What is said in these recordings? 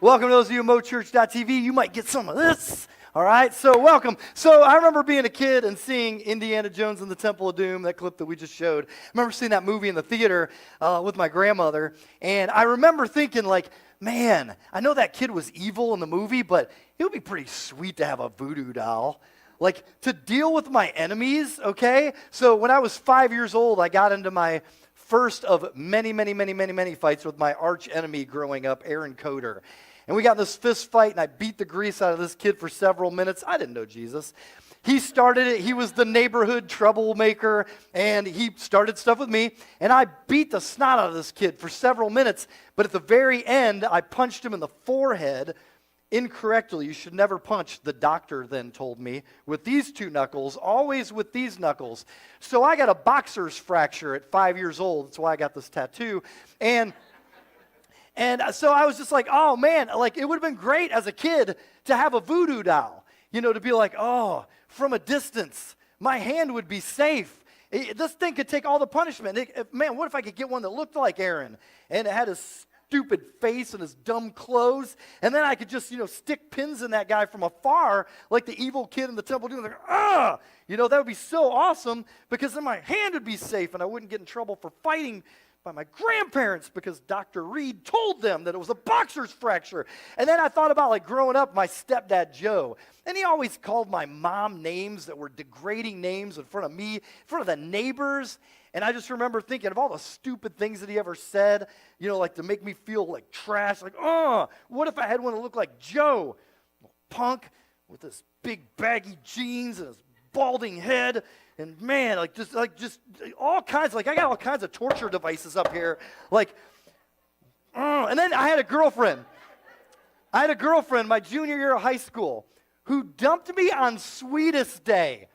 Welcome to those of you at mochurch.tv. You might get some of this. All right, so welcome. So I remember being a kid and seeing Indiana Jones and the Temple of Doom, that clip that we just showed. I remember seeing that movie in the theater with my grandmother, and I remember thinking, like, man, I know that kid was evil in the movie, but it would be pretty sweet to have a voodoo doll. Like, to deal with my enemies, okay? So when I was 5 years old, I got into my first of many fights with my arch enemy growing up, Aaron Coder. And we got in this fist fight, and I beat the grease out of this kid for several minutes. I didn't know Jesus. He started it. He was the neighborhood troublemaker, and he started stuff with me. And I beat the snot out of this kid for several minutes. But at the very end, I punched him in the forehead incorrectly. You should never punch, the doctor then told me, with these two knuckles, always with these knuckles. So I got a boxer's fracture at 5 years old. That's why I got this tattoo. And so I was just like, oh, man, like it would have been great as a kid to have a voodoo doll, you know, to be like, oh, from a distance, my hand would be safe. This thing could take all the punishment. Man, what if I could get one that looked like Aaron and it had his stupid face and his dumb clothes, and then I could just, stick pins in that guy from afar like the evil kid in the temple doing, like, that would be so awesome because then my hand would be safe and I wouldn't get in trouble for fighting by my grandparents because Dr. Reed told them that it was a boxer's fracture. And then I thought about, like, growing up, my stepdad, Joe, and he always called my mom names that were degrading names in front of me, in front of the neighbors. And I just remember thinking of all the stupid things that he ever said, like to make me feel like trash. Like, what if I had one that looked like Joe? Punk with this big baggy jeans and his balding head. And man, just all kinds, I got all kinds of torture devices up here. And then I had a girlfriend. My junior year of high school who dumped me on Sweetest Day.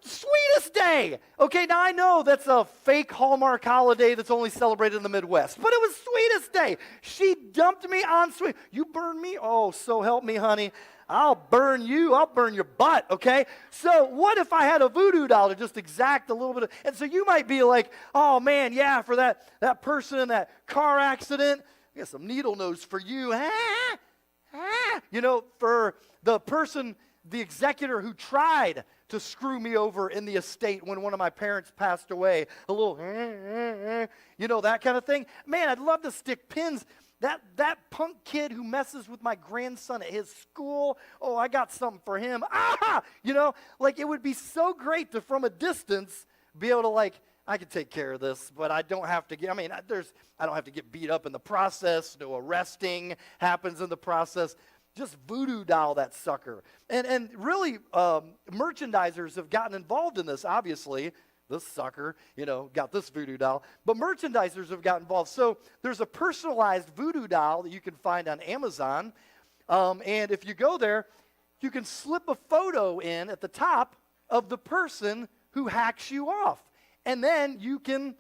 Sweetest Day! Okay, now I know that's a fake Hallmark holiday that's only celebrated in the Midwest, but it was Sweetest Day. She dumped me on Sweet. You burn me? Oh, so help me, honey. I'll burn you. I'll burn your butt, okay? So what if I had a voodoo doll to just exact a little bit of, and so you might be like, oh, man, yeah, for that person in that car accident, I got some needle nose for you. For the person, the executor who tried to screw me over in the estate when one of my parents passed away, a little, that kind of thing. Man, I'd love to stick pins. That punk kid who messes with my grandson at his school, oh, I got something for him. It would be so great to, from a distance, be able to, I could take care of this, but I don't have to I don't have to get beat up in the process. No arresting happens in the process. Just voodoo doll that sucker. And really, merchandisers have gotten involved in this, obviously. This sucker, got this voodoo doll. But merchandisers have got involved. So there's a personalized voodoo doll that you can find on Amazon. And if you go there, you can slip a photo in at the top of the person who hacks you off. And then you can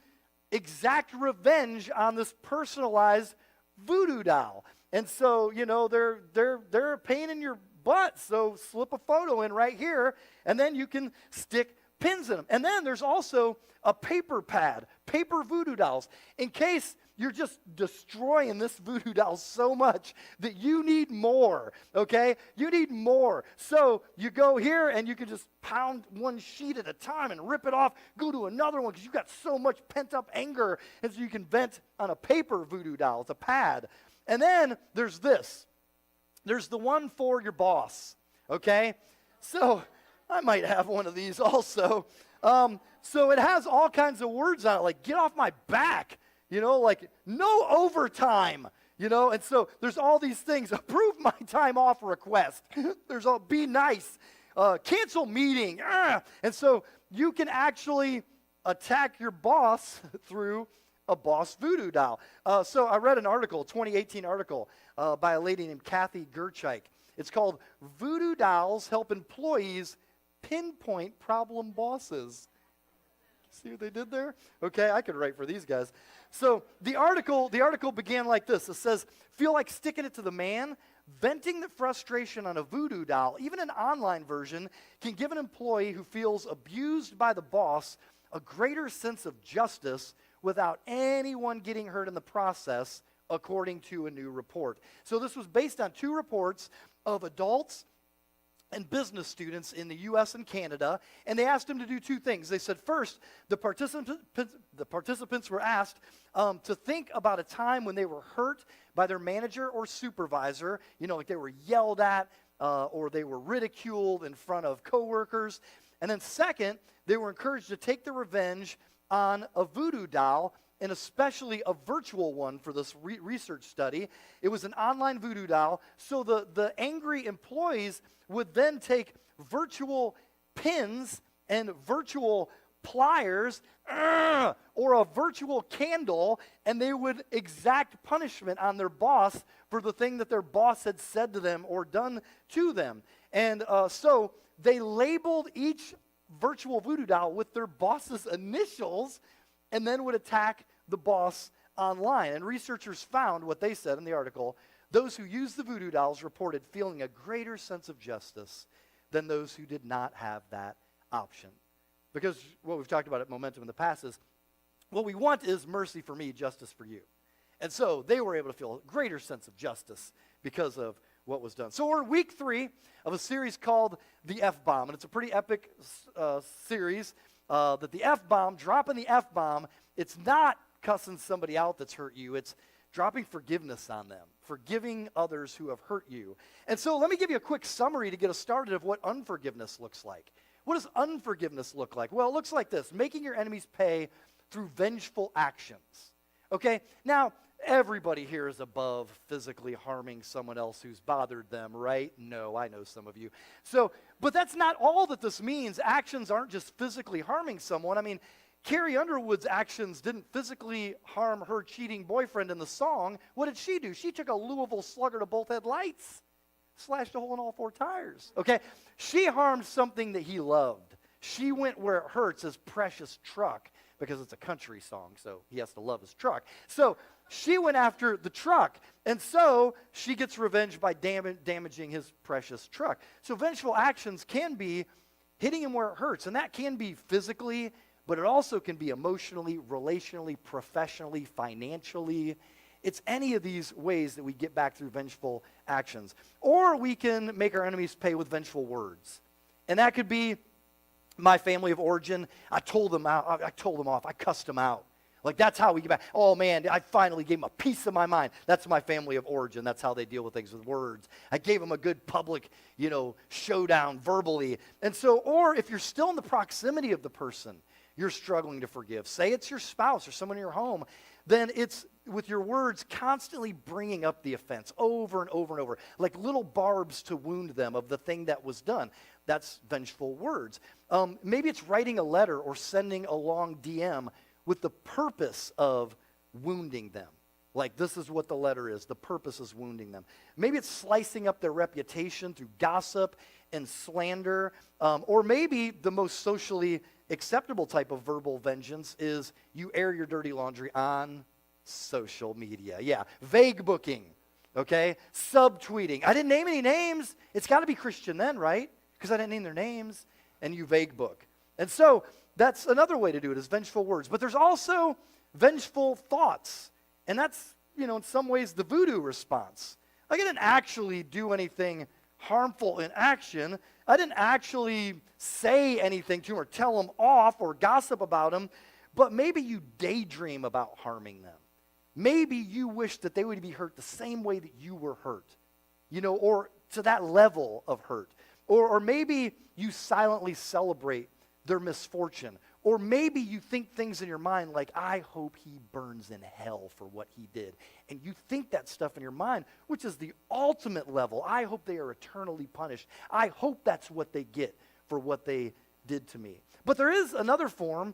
exact revenge on this personalized voodoo doll. And so, they're a pain in your butt. So slip a photo in right here, and then you can stick pins in them. And then there's also a paper pad, paper voodoo dolls, in case you're just destroying this voodoo doll so much that you need more, okay? You need more. So you go here, and you can just pound one sheet at a time and rip it off, go to another one, because you've got so much pent-up anger, and so you can vent on a paper voodoo doll. It's a pad. And then there's this. There's the one for your boss, okay? So I might have one of these also. So it has all kinds of words on it, like, get off my back, no overtime, and so there's all these things. Approve my time off request. There's all, be nice, cancel meeting. And so you can actually attack your boss through a boss voodoo doll. So I read an article, a 2018 article by a lady named Kathy Gerchike. It's called Voodoo Dolls Help Employees Pinpoint Problem Bosses. See what they did there? Okay, I could write for these guys. So the article began like this. It says, feel like sticking it to the man? Venting the frustration on a voodoo doll, even an online version, can give an employee who feels abused by the boss a greater sense of justice without anyone getting hurt in the process according to a new report. So this was based on 2 reports of adults and business students in the U.S. and Canada, and they asked them to do 2 things. They said, first, the participants were asked to think about a time when they were hurt by their manager or supervisor, like they were yelled at or they were ridiculed in front of coworkers. And then second, they were encouraged to take their revenge on a voodoo doll, and especially a virtual one for this research study. It was an online voodoo doll, so the angry employees would then take virtual pins and virtual pliers or a virtual candle, and they would exact punishment on their boss for the thing that their boss had said to them or done to them. And so they labeled each virtual voodoo doll with their boss's initials and then would attack the boss online. And researchers found what they said in the article: those who used the voodoo dolls reported feeling a greater sense of justice than those who did not have that option. Because what we've talked about at Momentum in the past is, what we want is mercy for me, justice for you. And so they were able to feel a greater sense of justice because of what was done. So we're in week 3 of a series called The F-Bomb, and it's a pretty epic series that the F-Bomb, dropping the F-Bomb, it's not cussing somebody out that's hurt you, it's dropping forgiveness on them, forgiving others who have hurt you. And so let me give you a quick summary to get us started of what unforgiveness looks like. What does unforgiveness look like? Well, it looks like this: making your enemies pay through vengeful actions. Okay? Now, everybody here is above physically harming someone else who's bothered them, right? No, I know some of you. But that's not all that this means. Actions aren't just physically harming someone. I mean, Carrie Underwood's actions didn't physically harm her cheating boyfriend in the song. What did she do? She took a Louisville Slugger to both headlights, slashed a hole in all 4 tires. Okay? She harmed something that he loved. She went where it hurts, his precious truck, because it's a country song, so he has to love his truck. So she went after the truck, and so she gets revenge by damaging his precious truck. So vengeful actions can be hitting him where it hurts, and that can be physically, but it also can be emotionally, relationally, professionally, financially. It's any of these ways that we get back through vengeful actions. Or we can make our enemies pay with vengeful words. And that could be my family of origin. I told them off. I cussed them out. Like, that's how we get back. Oh, man, I finally gave them a piece of my mind. That's my family of origin. That's how they deal with things, with words. I gave them a good public, showdown verbally. And so, or if you're still in the proximity of the person you're struggling to forgive, say it's your spouse or someone in your home, then it's with your words constantly bringing up the offense over and over and over, like little barbs to wound them of the thing that was done. That's vengeful words. Maybe it's writing a letter or sending a long DM with the purpose of wounding them. Like, this is what the letter is. The purpose is wounding them. Maybe it's slicing up their reputation through gossip and slander. Or maybe the most socially acceptable type of verbal vengeance is you air your dirty laundry on social media. Yeah, vague booking, okay? Subtweeting. I didn't name any names. It's got to be Christian then, right? Because I didn't name their names. And you vague book. And so that's another way to do it, is vengeful words. But there's also vengeful thoughts. And that's, in some ways the voodoo response. I didn't actually do anything harmful in action. I didn't actually say anything to them or tell them off or gossip about them. But maybe you daydream about harming them. Maybe you wish that they would be hurt the same way that you were hurt. Or to that level of hurt. Or maybe you silently celebrate their misfortune. Or maybe you think things in your mind like, I hope he burns in hell for what he did. And you think that stuff in your mind, which is the ultimate level. I hope they are eternally punished. I hope that's what they get for what they did to me. But there is another form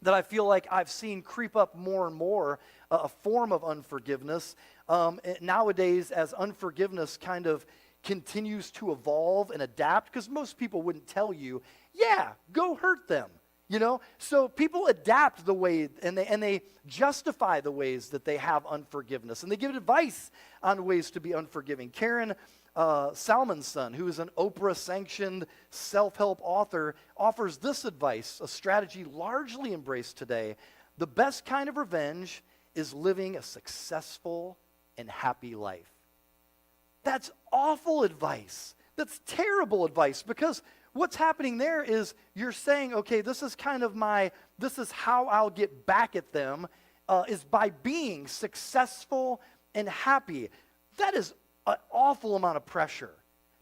that I feel like I've seen creep up more and more, a form of unforgiveness. Nowadays, as unforgiveness kind of continues to evolve and adapt, because most people wouldn't tell you, yeah, go hurt them. So people adapt the way, and they justify the ways that they have unforgiveness, and they give advice on ways to be unforgiving. Karen Salmonson, who is an Oprah-sanctioned self-help author, offers this advice, a strategy largely embraced today. The best kind of revenge is living a successful and happy life. That's awful advice. That's terrible advice, because what's happening there is you're saying, okay, this is how I'll get back at them, is by being successful and happy. That is an awful amount of pressure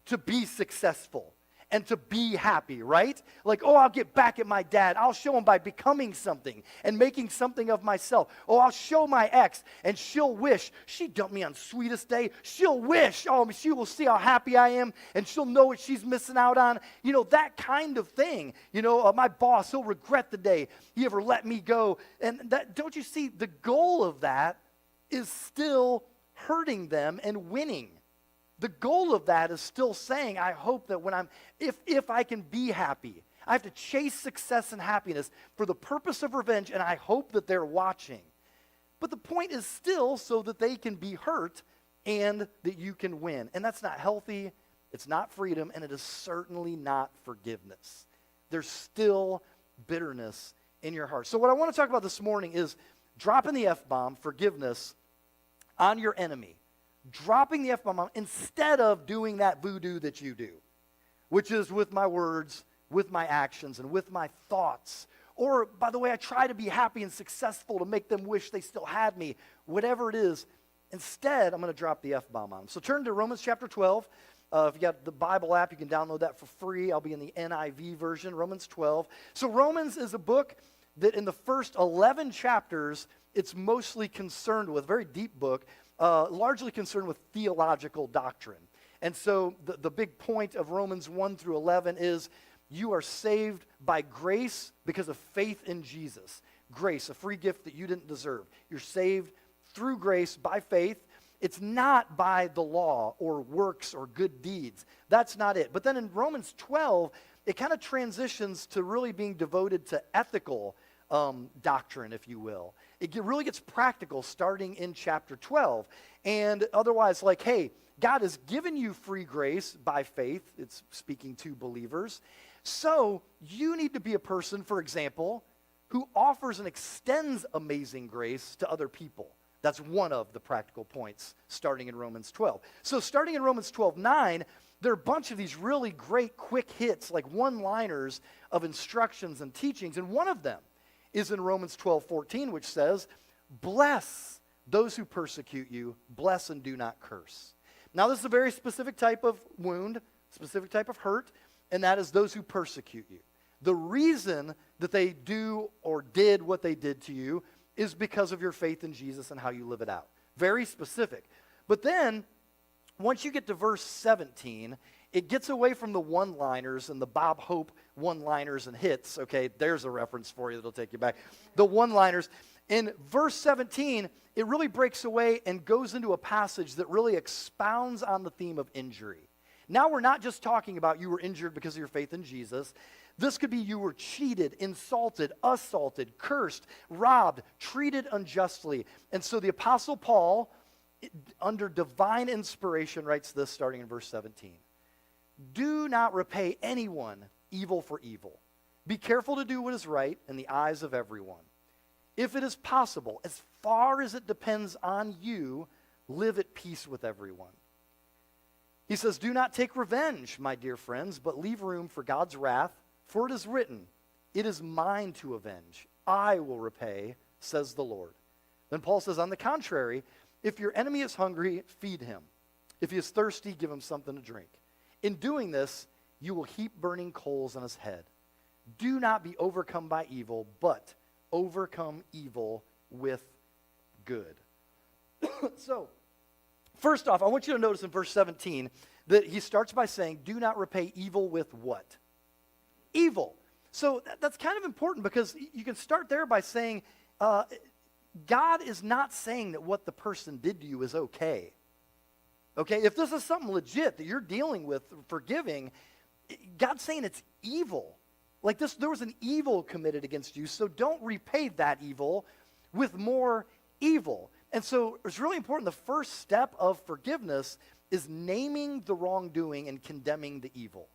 to be successful and to be happy, right? Like, oh, I'll get back at my dad. I'll show him by becoming something and making something of myself. Oh, I'll show my ex, and she'll wish. She dumped me on sweetest day. She'll wish. Oh, she will see how happy I am, and she'll know what she's missing out on. You know, that kind of thing. You know, my boss, he'll regret the day he ever let me go. And that, don't you see, the goal of that is still hurting them and winning. The goal of that is still saying, I hope that if I can be happy, I have to chase success and happiness for the purpose of revenge, and I hope that they're watching. But the point is still so that they can be hurt and that you can win. And that's not healthy, it's not freedom, and it is certainly not forgiveness. There's still bitterness in your heart. So what I want to talk about this morning is dropping the F-bomb, forgiveness, on your enemy. Dropping the F-bomb instead of doing that voodoo that you do, which is with my words, with my actions, and with my thoughts. Or, by the way, I try to be happy and successful to make them wish they still had me. Whatever it is, instead, I'm going to drop the F-bomb on them. So turn to Romans chapter 12. If you got the Bible app, you can download that for free. I'll be in the NIV version, Romans 12. So Romans is a book that in the first 11 chapters, it's mostly concerned with, very deep book, largely concerned with theological doctrine. And so the big point of Romans 1 through 11 is you are saved by grace because of faith in Jesus. Grace, a free gift that you didn't deserve. You're saved through grace by faith. It's not by the law or works or good deeds. That's not it. But then in Romans 12, it kind of transitions to really being devoted to ethical doctrine, if you will. It really gets practical starting in chapter 12. And otherwise, like, hey, God has given you free grace by faith. It's speaking to believers. So you need to be a person, for example, who offers and extends amazing grace to other people. That's one of the practical points starting in Romans 12. So starting in Romans 12:9, there are a bunch of these really great quick hits, like one-liners of instructions and teachings. And one of them is in Romans 12:14, which says, bless those who persecute you, bless and do not curse. Now, this is a very specific type of wound, specific type of hurt, and that is those who persecute you. The reason that they do or did what they did to you is because of your faith in Jesus and how you live it out. Very specific. But then, once you get to verse 17, it gets away from the one-liners and the Bob Hope one-liners and hits. Okay, there's a reference for you that'll take you back. The one-liners. In verse 17, it really breaks away and goes into a passage that really expounds on the theme of injury. Now we're not just talking about you were injured because of your faith in Jesus. This could be you were cheated, insulted, assaulted, cursed, robbed, treated unjustly. And so the Apostle Paul, under divine inspiration, writes this starting in verse 17. Do not repay anyone evil for evil. Be careful to do what is right in the eyes of everyone. If it is possible, as far as it depends on you, live at peace with everyone. He says, do not take revenge, my dear friends, but leave room for God's wrath, for it is written, it is mine to avenge. I will repay, says the Lord. Then Paul says, on the contrary, if your enemy is hungry, feed him. If he is thirsty, give him something to drink. In doing this, you will heap burning coals on his head. Do not be overcome by evil, but overcome evil with good. So, first off, I want you to notice in verse 17 that he starts by saying, do not repay evil with what? Evil. So that's kind of important because you can start there by saying, God is not saying that what the person did to you is okay. Okay, if this is something legit that you're dealing with, forgiving, God's saying it's evil. Like this, there was an evil committed against you, so don't repay that evil with more evil. And so it's really important. The first step of forgiveness is naming the wrongdoing and condemning the evil.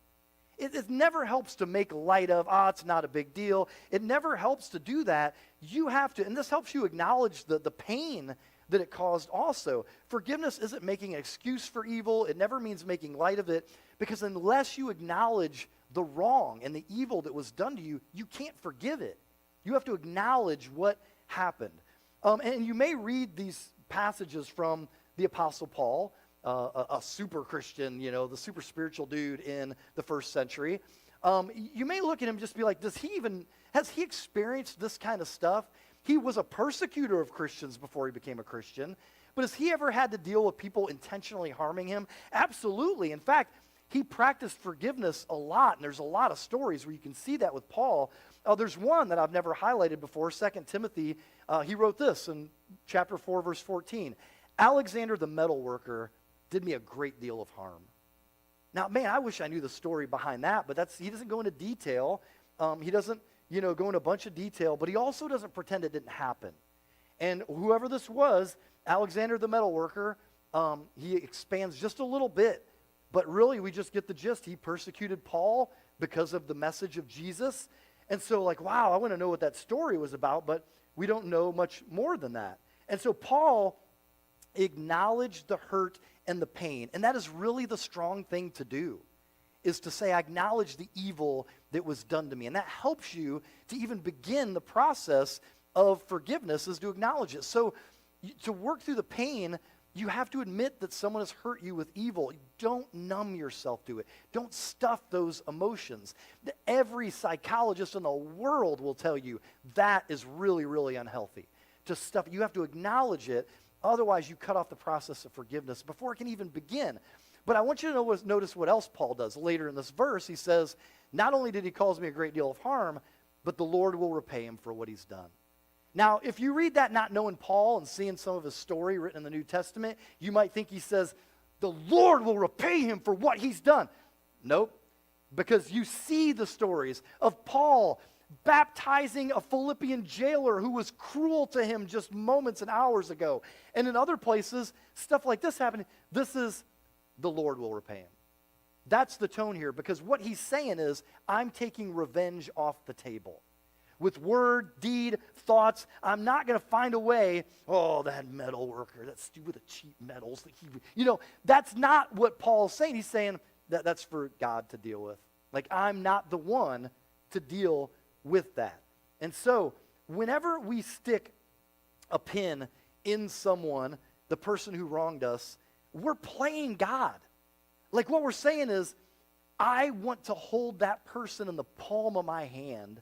it never helps to make light of, it's not a big deal. It never helps to do that. You have to, and this helps you acknowledge the pain that it caused also. Forgiveness isn't making an excuse for evil. It never means making light of it, because unless you acknowledge the wrong and the evil that was done to you, you can't forgive it. You have to acknowledge what happened. And you may read these passages from the Apostle Paul, a super Christian, the super spiritual dude in the first century. You may look at him and just be like, has he experienced this kind of stuff? He was a persecutor of Christians before he became a Christian, but has he ever had to deal with people intentionally harming him? Absolutely. In fact, he practiced forgiveness a lot, and there's a lot of stories where you can see that with Paul. There's one that I've never highlighted before, 2 Timothy. He wrote this in chapter 4, verse 14. Alexander the metal worker did me a great deal of harm. Now, man, I wish I knew the story behind that, but he doesn't go into detail. He doesn't, go into a bunch of detail, but he also doesn't pretend it didn't happen. And whoever this was, Alexander the metal worker, he expands just a little bit, but really we just get the gist. He persecuted Paul because of the message of Jesus. And so wow, I want to know what that story was about, but we don't know much more than that. And so Paul acknowledged the hurt and the pain. And that is really the strong thing to do, is to say, I acknowledge the evil that was done to me. And that helps you to even begin the process of forgiveness, is to acknowledge it. So to work through the pain, you have to admit that someone has hurt you with evil. Don't numb yourself to it. Don't stuff those emotions. Every psychologist in the world will tell you that is really, really unhealthy. You have to acknowledge it. Otherwise, you cut off the process of forgiveness before it can even begin. But I want you to notice what else Paul does. Later in this verse, he says, not only did he cause me a great deal of harm, but the Lord will repay him for what he's done. Now, if you read that not knowing Paul and seeing some of his story written in the New Testament, you might think he says, the Lord will repay him for what he's done. Nope, because you see the stories of Paul baptizing a Philippian jailer who was cruel to him just moments and hours ago. And in other places, stuff like this happened. This is, the Lord will repay him. That's the tone here, because what he's saying is, I'm taking revenge off the table. With word, deed, thoughts, I'm not going to find a way, that metal worker, that stupid with the cheap metals. That's not what Paul's saying. He's saying that's for God to deal with. I'm not the one to deal with that. And so, whenever we stick a pin in someone, the person who wronged us, we're playing God. What we're saying is, I want to hold that person in the palm of my hand,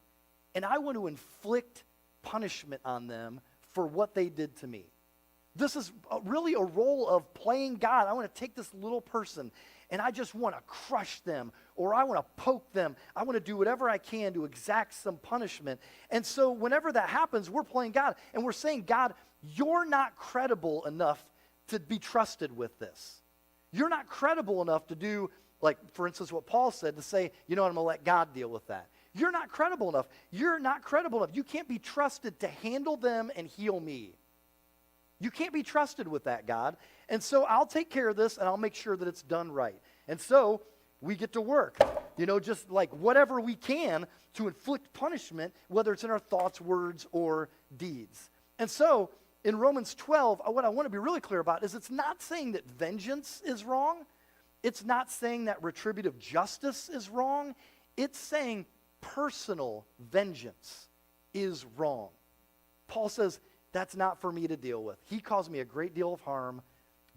and I want to inflict punishment on them for what they did to me. This is really a role of playing God. I want to take this little person, and I just want to crush them, or I want to poke them. I want to do whatever I can to exact some punishment. And so whenever that happens, we're playing God, and we're saying, God, you're not credible enough to be trusted with this. You're not credible enough to do, for instance, what Paul said, to say, I'm going to let God deal with that. You're not credible enough. You're not credible enough. You can't be trusted to handle them and heal me. You can't be trusted with that, God. And so I'll take care of this, and I'll make sure that it's done right. And so we get to work, just whatever we can to inflict punishment, whether it's in our thoughts, words, or deeds. And so in Romans 12, what I want to be really clear about is it's not saying that vengeance is wrong. It's not saying that retributive justice is wrong. It's saying personal vengeance is wrong. Paul says, that's not for me to deal with. He caused me a great deal of harm,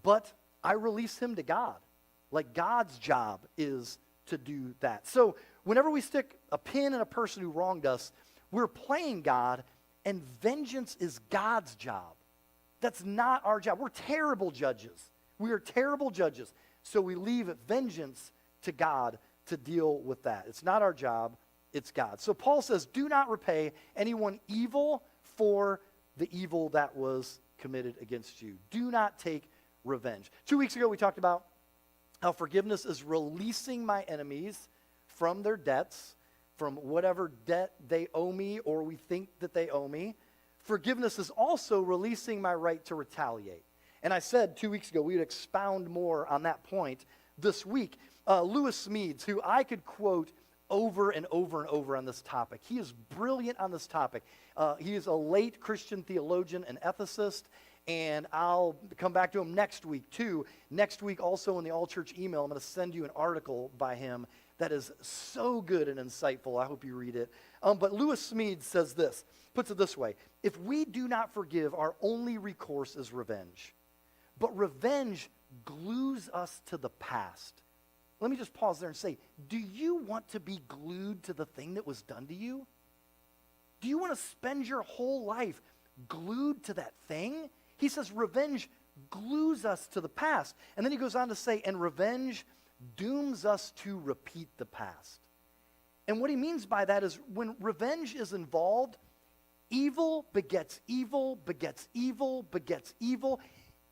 but I release him to God. God's job is to do that. So whenever we stick a pin in a person who wronged us, we're playing God, and vengeance is God's job. That's not our job. We're terrible judges. We are terrible judges. So we leave vengeance to God to deal with that. It's not our job. It's God. So Paul says, do not repay anyone evil for the evil that was committed against you. Do not take revenge. 2 weeks ago, we talked about how forgiveness is releasing my enemies from their debts, from whatever debt they owe me or we think that they owe me. Forgiveness is also releasing my right to retaliate. And I said 2 weeks ago we would expound more on that point, this week. Lewis Smedes, who I could quote over and over and over on this topic. He is brilliant on this topic. He is a late Christian theologian and ethicist, and I'll come back to him next week, too. Next week, also in the all-church email, I'm going to send you an article by him that is so good and insightful. I hope you read it. But Lewis Smedes says this, puts it this way: if we do not forgive, our only recourse is revenge. But revenge glues us to the past. Let me just pause there and say, do you want to be glued to the thing that was done to you? Do you want to spend your whole life glued to that thing? He says revenge glues us to the past. And then he goes on to say, and revenge dooms us to repeat the past. And what he means by that is when revenge is involved, evil begets evil, begets evil, begets evil.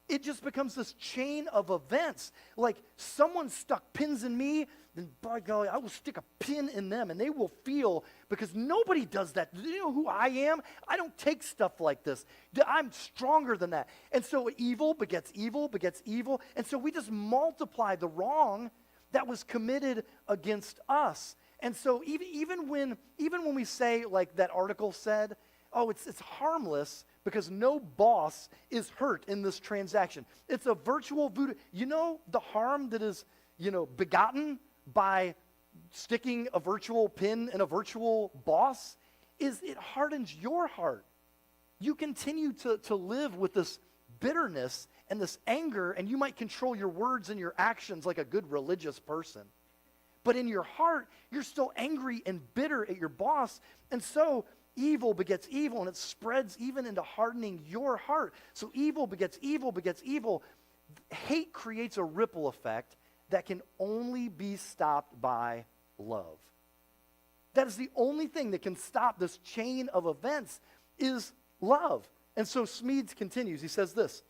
It just becomes this chain of events. Like someone stuck pins in me, then by golly, I will stick a pin in them, and they will feel, because nobody does that. Do you know who I am? I don't take stuff like this. I'm stronger than that. And so evil begets evil, begets evil. And so we just multiply the wrong that was committed against us. And so even when we say, like that article said, oh, it's harmless because no boss is hurt in this transaction. It's a virtual voodoo. You know the harm that is, begotten by sticking a virtual pin in a virtual boss is it hardens your heart. You continue to live with this bitterness and this anger, and you might control your words and your actions like a good religious person. But in your heart, you're still angry and bitter at your boss, and so evil begets evil, and it spreads even into hardening your heart. So evil begets evil, begets evil. Hate creates a ripple effect that can only be stopped by love. That is the only thing that can stop this chain of events is love. And so Smedes continues. He says this: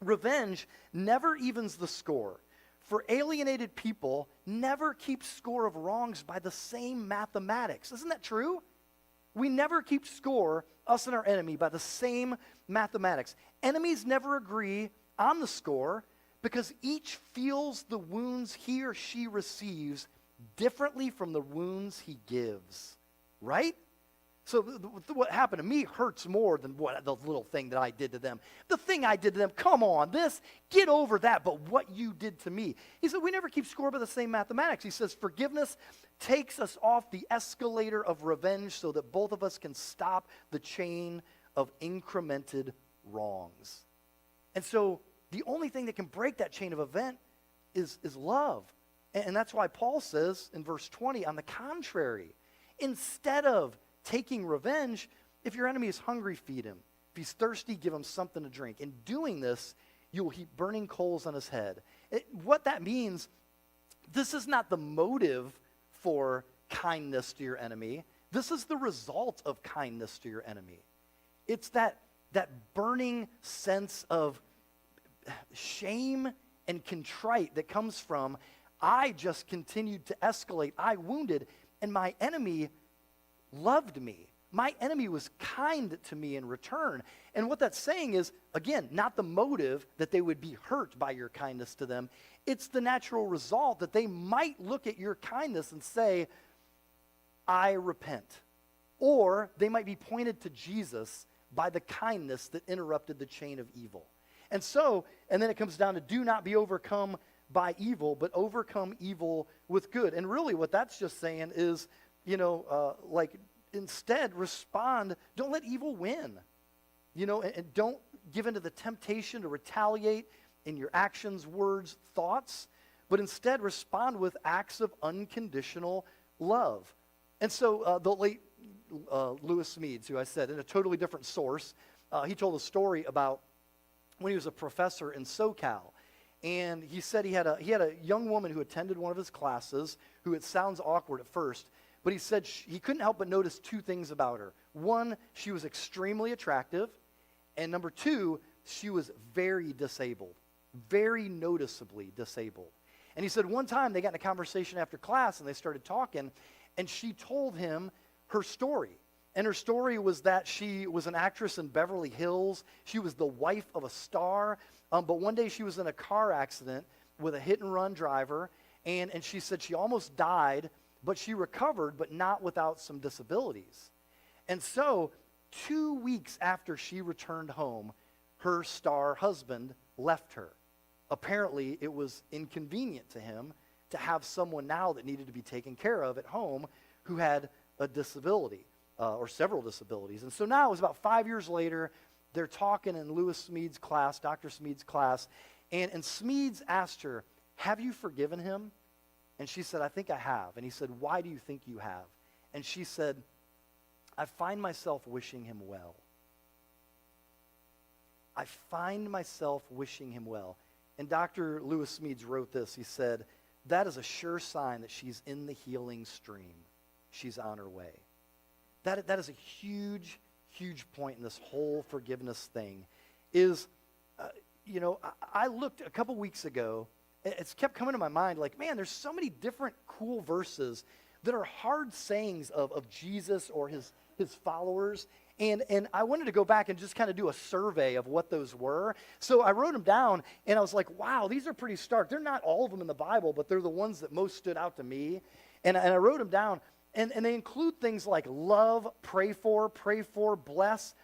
revenge never evens the score. For alienated people never keep score of wrongs by the same mathematics. Isn't that true? We never keep score, us and our enemy, by the same mathematics. Enemies never agree on the score because each feels the wounds he or she receives differently from the wounds he gives. Right? So what happened to me hurts more than the little thing that I did to them. The thing I did to them, come on, get over that, but what you did to me. He said, we never keep score by the same mathematics. He says, forgiveness takes us off the escalator of revenge so that both of us can stop the chain of incremented wrongs. And so the only thing that can break that chain of event is love. And that's why Paul says in verse 20, on the contrary, instead of taking revenge, if your enemy is hungry, feed him. If he's thirsty, give him something to drink. In doing this, you will heap burning coals on his head. What that means, this is not the motive for kindness to your enemy. This is the result of kindness to your enemy. It's that burning sense of shame and contrite that comes from, I just continued to escalate. I wounded, and my enemy loved me. My enemy was kind to me in return. And what that's saying is, again, not the motive that they would be hurt by your kindness to them. It's the natural result that they might look at your kindness and say, I repent. Or they might be pointed to Jesus by the kindness that interrupted the chain of evil. And then it comes down to do not be overcome by evil, but overcome evil with good. And really what that's just saying is, instead respond, don't let evil win, and don't give into the temptation to retaliate in your actions, words, thoughts, but instead respond with acts of unconditional love. And so the late Lewis Smedes, who I said in a totally different source, he told a story about when he was a professor in SoCal. And he said he had a young woman who attended one of his classes who, it sounds awkward at first, but he said he couldn't help but notice two things about her. One, she was extremely attractive. And number two, she was very disabled, very noticeably disabled. And he said one time they got in a conversation after class and they started talking, and she told him her story. And her story was that she was an actress in Beverly Hills. She was the wife of a star. But one day she was in a car accident, with a hit-and-run driver, and she said she almost died, but she recovered, but not without some disabilities. And so 2 weeks after she returned home, her star husband left her. Apparently, it was inconvenient to him to have someone now that needed to be taken care of at home who had a disability, or several disabilities. And so now it was about 5 years later, they're talking in Lewis Smead's class, Dr. Smead's class, and Smeads asked her, "Have you forgiven him?" And she said, "I think I have." And he said, "Why do you think you have?" And she said, "I find myself wishing him well. I find myself wishing him well." And Dr. Lewis Smeads wrote this. He said, "That is a sure sign that she's in the healing stream. She's on her way." That is a huge, huge point in this whole forgiveness thing. Is, I looked a couple weeks ago. It's kept coming to my mind, like, man, there's so many different cool verses that are hard sayings of Jesus or his followers. And I wanted to go back and just kind of do a survey of what those were. So I wrote them down, and I was like, wow, these are pretty stark. They're not all of them in the Bible, but they're the ones that most stood out to me. And I wrote them down, and they include things like love, pray for, bless,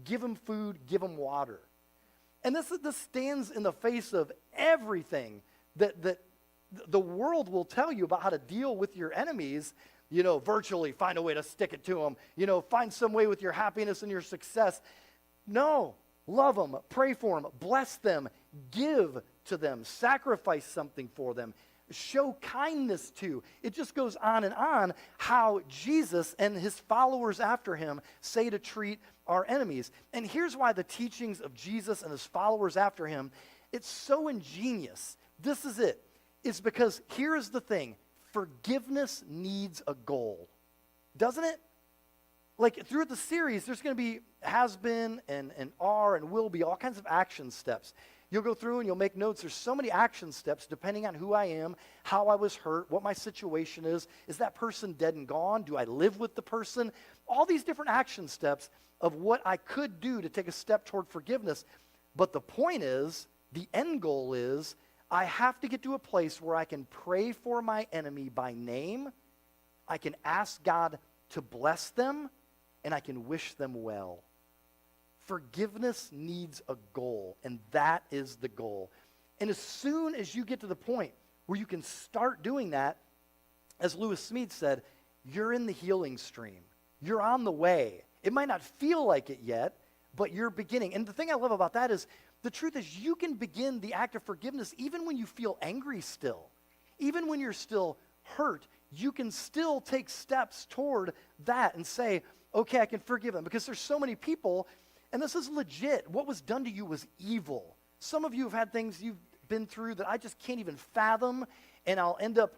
give them food, give them water. And this stands in the face of everything that the world will tell you about how to deal with your enemies. Virtually find a way to stick it to them. Find some way with your happiness and your success. No, love them, pray for them, bless them, give to them, sacrifice something for them, show kindness to. It just goes on how Jesus and his followers after him say to treat our enemies. And here's why the teachings of Jesus and his followers after him, it's so ingenious. This is it. It's because here's the thing. Forgiveness needs a goal, doesn't it? Like throughout the series, there's going to be has been and are and will be all kinds of action steps. You'll go through and you'll make notes. There's so many action steps depending on who I am, how I was hurt, what my situation is. Is that person dead and gone? Do I live with the person? All these different action steps of what I could do to take a step toward forgiveness. But the point is, the end goal is, I have to get to a place where I can pray for my enemy by name, I can ask God to bless them, and I can wish them well. Forgiveness needs a goal, and that is the goal. And as soon as you get to the point where you can start doing that, as Lewis Smead said, you're in the healing stream. You're on the way. It might not feel like it yet, but you're beginning. And the thing I love about that is, the truth is you can begin the act of forgiveness even when you feel angry still. Even when you're still hurt, you can still take steps toward that and say, okay, I can forgive them. Because there's so many people, and this is legit. What was done to you was evil. Some of you have had things you've been through that I just can't even fathom, and I'll end up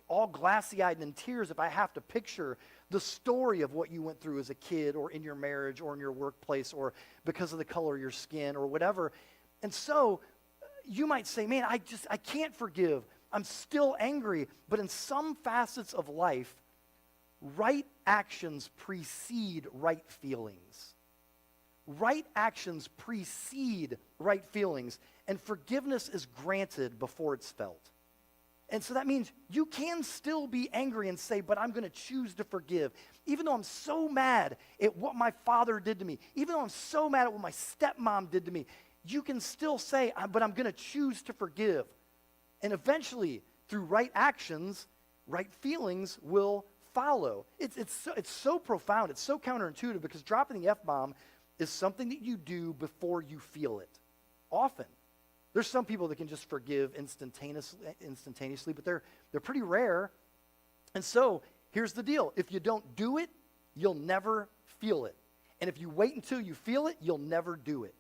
all glassy-eyed and in tears if I have to picture the story of what you went through as a kid or in your marriage or in your workplace or because of the color of your skin or whatever. And so you might say, man, I can't forgive. I'm still angry. But in some facets of life, right actions precede right feelings. Right actions precede right feelings, and forgiveness is granted before it's felt. And so that means you can still be angry and say, but I'm going to choose to forgive. Even though I'm so mad at what my father did to me, even though I'm so mad at what my stepmom did to me, you can still say, but I'm going to choose to forgive. And eventually, through right actions, right feelings will follow. It's so profound. It's so counterintuitive because dropping the F-bomb is something that you do before you feel it. Often. There's some people that can just forgive instantaneously, but they're pretty rare. And so, here's the deal. If you don't do it, you'll never feel it. And if you wait until you feel it, you'll never do it.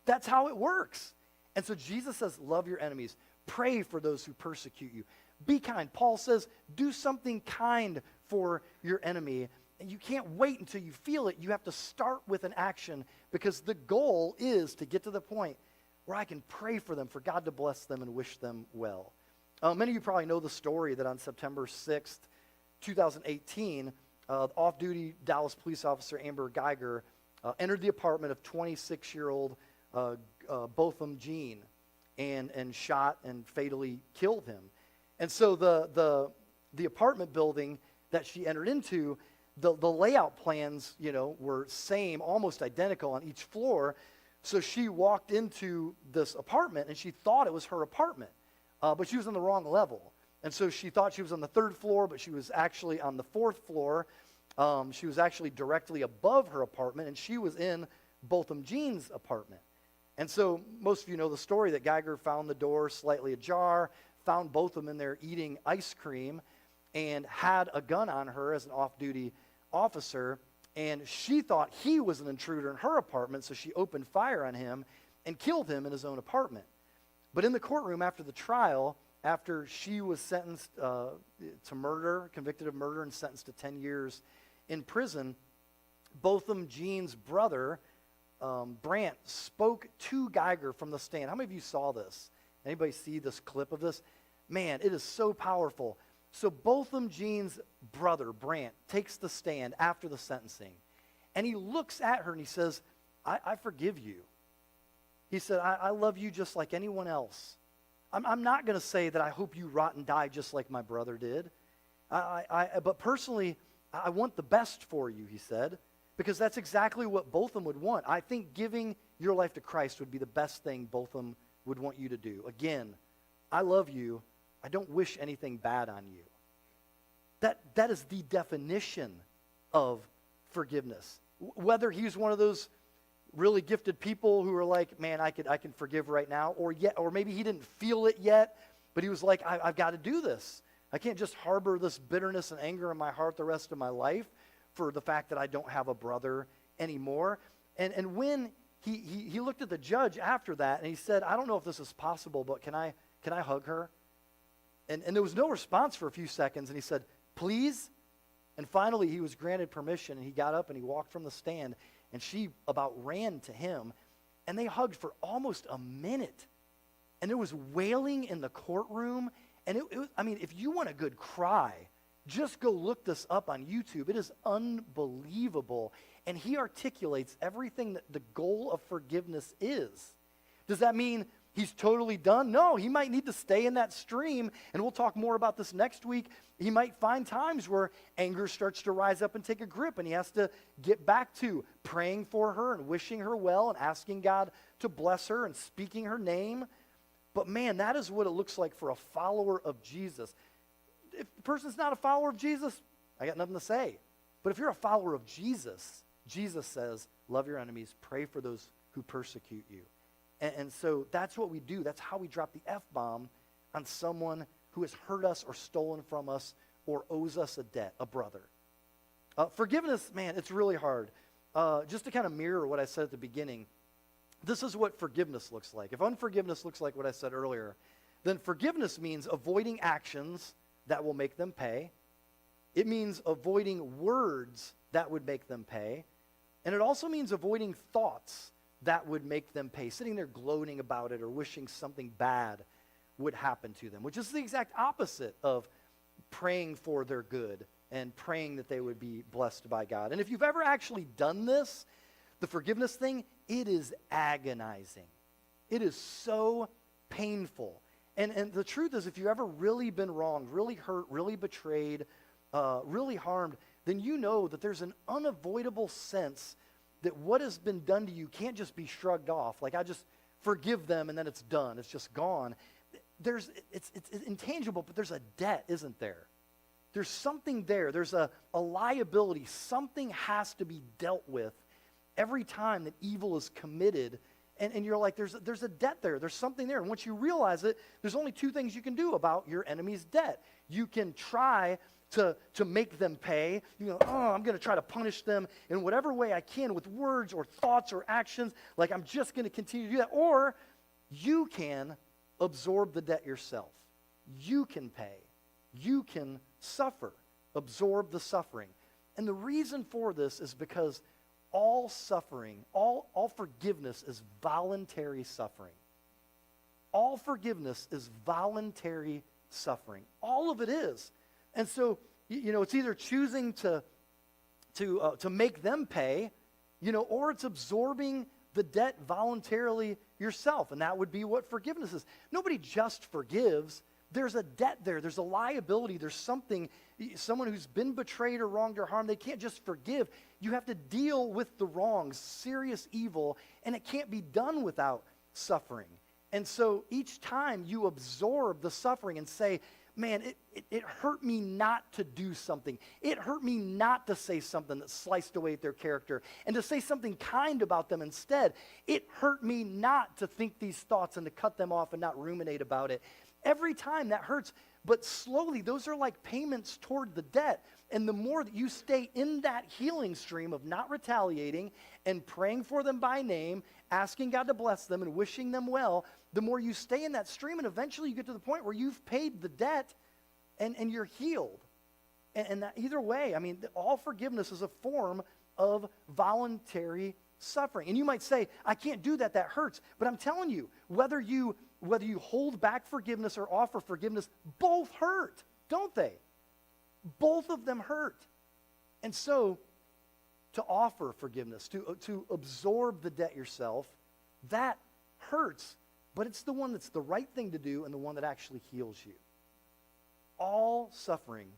That's how it works. And so Jesus says, love your enemies. Pray for those who persecute you. Be kind. Paul says, do something kind for your enemy. And you can't wait until you feel it. You have to start with an action because the goal is to get to the point where I can pray for them, for God to bless them and wish them well. Many of you probably know the story that on September 6th, 2018, off-duty Dallas police officer Amber Geiger entered the apartment of 26-year-old Botham Jean. and shot and fatally killed him. And so the apartment building that she entered into, the layout plans, were same, almost identical on each floor. So she walked into this apartment, and she thought it was her apartment, but she was on the wrong level. And so she thought she was on the 3rd floor, but she was actually on the 4th floor. She was actually directly above her apartment, and she was in Botham Jean's apartment. And so most of you know the story that Geiger found the door slightly ajar, found Botham in there eating ice cream, and had a gun on her as an off-duty officer. And she thought he was an intruder in her apartment, so she opened fire on him and killed him in his own apartment. But in the courtroom after the trial, after she was sentenced to murder, convicted of murder and sentenced to 10 years in prison, Botham Jean's brother, Brant, spoke to Geiger from the stand. How many of you saw this? Anybody see this clip of this? Man, it is so powerful. So Botham Jean's brother, Brant, takes the stand after the sentencing, and he looks at her and he says, I forgive you. He said, I love you just like anyone else. I'm not going to say that I hope you rot and die just like my brother did. But personally, I want the best for you, he said, because that's exactly what Botham would want. I think giving your life to Christ would be the best thing Botham would want you to do. Again, I love you. I don't wish anything bad on you. That is the definition of forgiveness. Whether he's one of those really gifted people who are like, man, I can forgive right now, or maybe he didn't feel it yet, but he was like, I've got to do this. I can't just harbor this bitterness and anger in my heart the rest of my life for the fact that I don't have a brother anymore. And when he looked at the judge after that, and he said, I don't know if this is possible, but can I hug her? And there was no response for a few seconds, and he said, please? And finally, he was granted permission, and he got up and he walked from the stand, and she about ran to him, and they hugged for almost a minute. And there was wailing in the courtroom, and if you want a good cry, just go look this up on YouTube. It is unbelievable. And he articulates everything that the goal of forgiveness is. Does that mean he's totally done? No, he might need to stay in that stream, and we'll talk more about this next week. He might find times where anger starts to rise up and take a grip, and he has to get back to praying for her and wishing her well and asking God to bless her and speaking her name. But man, that is what it looks like for a follower of Jesus. If the person's not a follower of Jesus, I got nothing to say. But if you're a follower of Jesus, Jesus says, love your enemies, pray for those who persecute you. And so that's what we do. That's how we drop the F-bomb on someone who has hurt us or stolen from us or owes us a debt, a brother. Forgiveness, man, it's really hard. Just to kind of mirror what I said at the beginning, this is what forgiveness looks like. If unforgiveness looks like what I said earlier, then forgiveness means avoiding actions that will make them pay. It means avoiding words that would make them pay. And it also means avoiding thoughts that would make them pay, sitting there gloating about it or wishing something bad would happen to them, which is the exact opposite of praying for their good and praying that they would be blessed by God. And if you've ever actually done this, the forgiveness thing, it is agonizing. It is so painful. And the truth is, if you've ever really been wronged, really hurt, really betrayed, really harmed, then you know that there's an unavoidable sense that what has been done to you can't just be shrugged off. Like, I just forgive them and then it's done. It's just gone. It's intangible, but there's a debt, isn't there? There's something there. There's a liability. Something has to be dealt with every time that evil is committed. And you're like, there's a debt there. There's something there. And once you realize it, there's only two things you can do about your enemy's debt. You can try to make them pay. You know, I'm going to try to punish them in whatever way I can with words or thoughts or actions. Like, I'm just going to continue to do that. Or you can absorb the debt yourself. You can pay. You can suffer. Absorb the suffering. And the reason for this is because all suffering, all forgiveness is voluntary suffering. All forgiveness is voluntary suffering. All of it is. And so, it's either choosing to make them pay, or it's absorbing the debt voluntarily yourself. And that would be what forgiveness is. Nobody just forgives. There's a debt there. There's a liability. There's something, someone who's been betrayed or wronged or harmed, they can't just forgive. You have to deal with the wrongs, serious evil, and it can't be done without suffering. And so each time you absorb the suffering and say, man, it hurt me not to do something. It hurt me not to say something that sliced away at their character and to say something kind about them instead. It hurt me not to think these thoughts and to cut them off and not ruminate about it. Every time that hurts, but slowly those are like payments toward the debt. And the more that you stay in that healing stream of not retaliating and praying for them by name, asking God to bless them and wishing them well, the more you stay in that stream, and eventually you get to the point where you've paid the debt and you're healed. And that, either way, I mean, all forgiveness is a form of voluntary suffering. And you might say, I can't do that, that hurts. But I'm telling you, whether you hold back forgiveness or offer forgiveness, both hurt, don't they? Both of them hurt. And so, to offer forgiveness, to absorb the debt yourself, that hurts, but it's the one that's the right thing to do and the one that actually heals you. All suffering,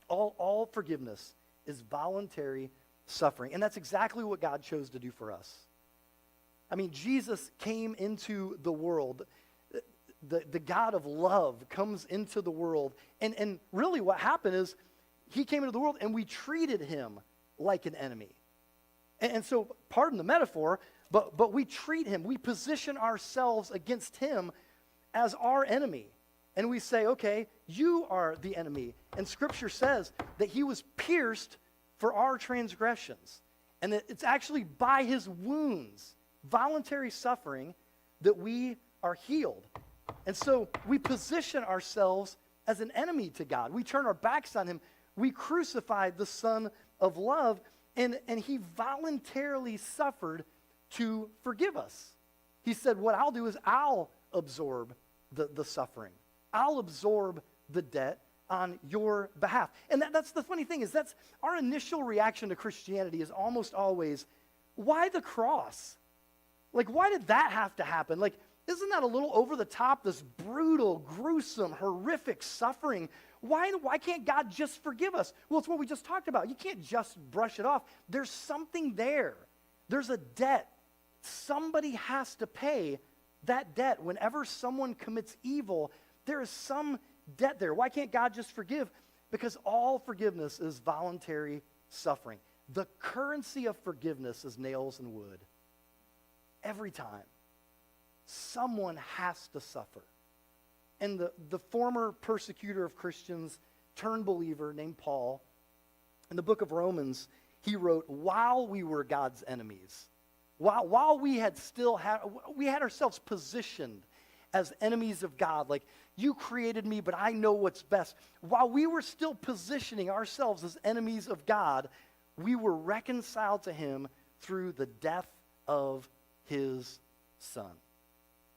all forgiveness is voluntary suffering. And that's exactly what God chose to do for us. I mean, Jesus came into the world. The God of love comes into the world. And really what happened is he came into the world and we treated him like an enemy. And so, pardon the metaphor, but we treat him, we position ourselves against him as our enemy. And we say, okay, you are the enemy. And Scripture says that he was pierced for our transgressions. And that it's actually by his wounds, voluntary suffering, that we are healed. And so we position ourselves as an enemy to God. We turn our backs on him. We crucified the Son of Love, and he voluntarily suffered to forgive us. He said, what I'll do is I'll absorb the suffering. I'll absorb the debt on your behalf. And that's the funny thing, is that's our initial reaction to Christianity is almost always, why the cross? Like, why did that have to happen? Like, isn't that a little over the top, this brutal, gruesome, horrific suffering? Why can't God just forgive us? Well, it's what we just talked about. You can't just brush it off. There's something there. There's a debt. Somebody has to pay that debt. Whenever someone commits evil, there is some debt there. Why can't God just forgive? Because all forgiveness is voluntary suffering. The currency of forgiveness is nails and wood. Every time. Someone has to suffer. And the former persecutor of Christians turned believer named Paul, in the book of Romans, he wrote, while we were God's enemies, while we had ourselves positioned as enemies of God, like, you created me, but I know what's best. While we were still positioning ourselves as enemies of God, we were reconciled to him through the death of his Son.